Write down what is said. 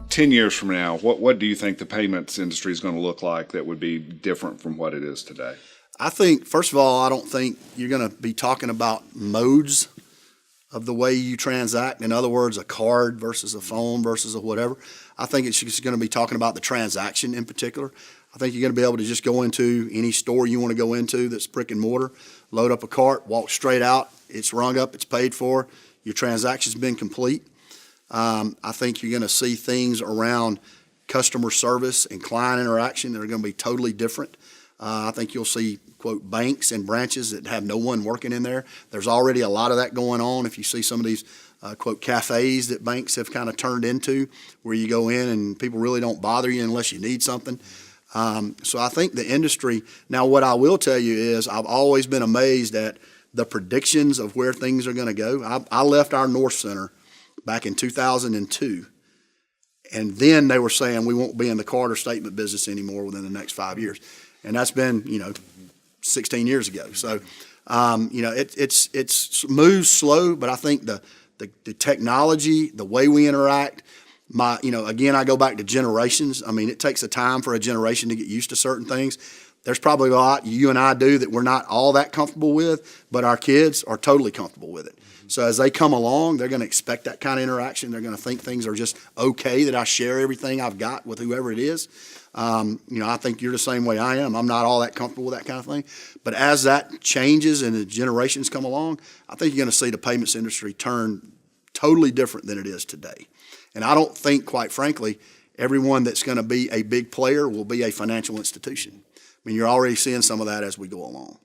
10 years from now, what do you think the payments industry is going to look like that would be different from what it is today? I think, first of all, I don't think you're going to be talking about modes of the way you transact. In other words, a card versus a phone versus a whatever. I think it's just going to be talking about the transaction in particular. I think you're going to be able to just go into any store you want to go into that's brick and mortar, load up a cart, walk straight out. It's rung up, it's paid for, your transaction's been complete. I think you're going to see things around customer service and client interaction that are going to be totally different. I think you'll see, quote, banks and branches that have no one working in there. There's already a lot of that going on. If you see some of these, quote, cafes that banks have kind of turned into, where you go in and people really don't bother you unless you need something. So I think the industry, now what I will tell you is I've always been amazed at the predictions of where things are going to go. I left our North Center back in 2002, and then they were saying we won't be in the card or statement business anymore within the next 5 years. And that's been, 16 years ago. So, it's moves slow, but I think the technology, the way we interact, again, I go back to generations. I mean, it takes a time for a generation to get used to certain things. There's probably a lot you and I do that we're not all that comfortable with, but our kids are totally comfortable with it. So as they come along, they're going to expect that kind of interaction. They're going to think things are just okay, that I share everything I've got with whoever it is. I think you're the same way I am. I'm not all that comfortable with that kind of thing. But as that changes and the generations come along, I think you're going to see the payments industry turn totally different than it is today. And I don't think, quite frankly, everyone that's going to be a big player will be a financial institution. I mean, you're already seeing some of that as we go along.